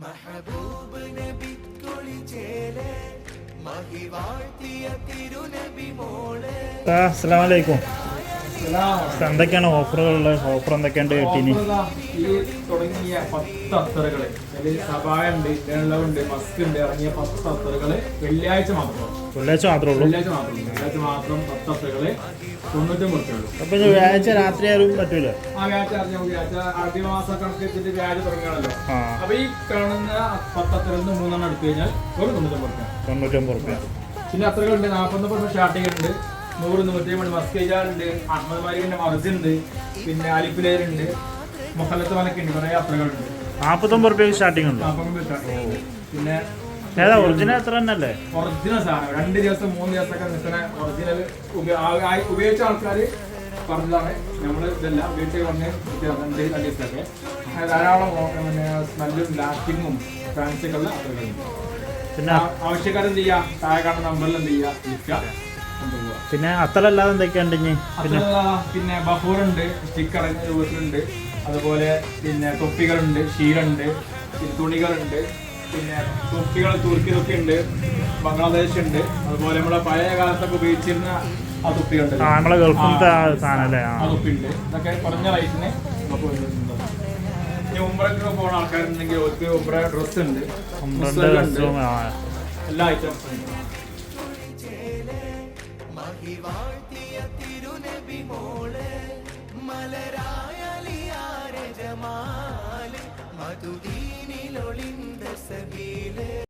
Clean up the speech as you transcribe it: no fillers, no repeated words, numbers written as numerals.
महबूब नबी कोली चेले महिवाഴ്ത്തിയ തിരുനബി മോളെ. അസ്സലാമു അലൈക്കും. എന്തൊക്കെയാണ് ഓഫറുകളുള്ളത്? ഓഫർ എന്തൊക്കെയുണ്ട്? ഈ തുടങ്ങിയ 10 അത്തറുകള്, സബായ ഉണ്ട്, ഉണ്ട്, മസ്ക് ഉണ്ട്, ഇറങ്ങിയ 10 അത്തറുകള് വെള്ളിയാഴ്ച മാത്രമേ ഉള്ളൂ. വെള്ളിയാഴ്ച മാത്രമേ വെള്ളിയാഴ്ച മാത്രം 10 അത്തറുകള് 99 ഉള്ളൂ. അപ്പൊ വ്യാഴാഴ്ച രാത്രി ആരും പറ്റൂല? വ്യാഴാഴ്ച ആദ്യ മാസം കണക്കെടുത്തിട്ട് വ്യാഴാഴ്ച തുടങ്ങിയാണല്ലോ. അപ്പൊ ഈ കാണുന്ന 10 അത്തറിൽ 3 എടുത്തു കഴിഞ്ഞാൽ ഒരു 99 രൂപ. പിന്നെ അത്തറുകളുണ്ട് 40% സ്റ്റാർട്ടിംഗ് ഉണ്ട്. 100, 150 മസ്കേജാറുണ്ട്, അഹമ്മദ് മാലിക്കിന്റെ മർജുണ്ട്, പിന്നെ അലിഫിലേരുണ്ട്, മുഹല്ലത്ത് മലക്കുണ്ട്, കുറെ യാത്രകളുണ്ട്. 49 രൂപയ്ക്ക് സ്റ്റാർട്ടിംഗ് ഉണ്ട്. പിന്നെ ഒറിജിനൽ എത്ര തന്നെയല്ലേ? ഒറിജിനൽ സാധനം 2 ദിവസം 3 ദിവസമൊക്കെ നിൽക്കുന്ന ഒറിജിനൽ ഉപയോഗിച്ച ആൾക്കാർ പറഞ്ഞതാണ്. നമ്മൾ ഇതല്ല ഉപയോഗിച്ച് പറഞ്ഞ് 2 ദിവസമൊക്കെ ധാരാളം പിന്നെ സ്മെല്ലും ലാസ്റ്റിങ്ങും ഫാൻസിക്കുള്ള യാത്രകളുണ്ട്. പിന്നെ ആവശ്യക്കാരെന്ത് ചെയ്യുക, താഴെ കാണുന്ന നമ്പറിൽ എന്ത് ചെയ്യുക, വിൽക്കുക. പിന്നെ അത്തലല്ലാതെ എന്തൊക്കെയുണ്ട്? പിന്നെ ബഫൂറുണ്ട്, സ്റ്റിക്കർ രൂപത്തിലുണ്ട്, അതുപോലെ പിന്നെ തൊപ്പികളുണ്ട്, ഷീലുണ്ട്, തുണികളുണ്ട്, പിന്നെ തൊപ്പികൾ തുർക്കി തൊപ്പിയുണ്ട്, ബംഗ്ലാദേശ് ഉണ്ട്, അതുപോലെ നമ്മളെ പഴയ കാലത്തൊക്കെ ഉപയോഗിച്ചിരുന്ന ആ തൊപ്പികളുണ്ട്, നമ്മളെ ഗൾഫിലത്തെ ആ തൊപ്പിയുണ്ട്. ഇതൊക്കെ കുറഞ്ഞ റേറ്റിന് നമുക്ക് വരുന്നുണ്ട്. ഇനി ഉംറയ്ക്ക് പോകുന്ന ആൾക്കാരുണ്ടെങ്കിൽ അവർക്ക് ഉംറ ഡ്രസ്സ് ഉണ്ട്, എല്ലാ ഐറ്റംസും ഉണ്ട്. महिवाഴ്ത്തിയ തിരുനബി മോളെ മലരായലിയാരെ ജമാല് മധുദീനിലൊളിന്ത സബീലെ.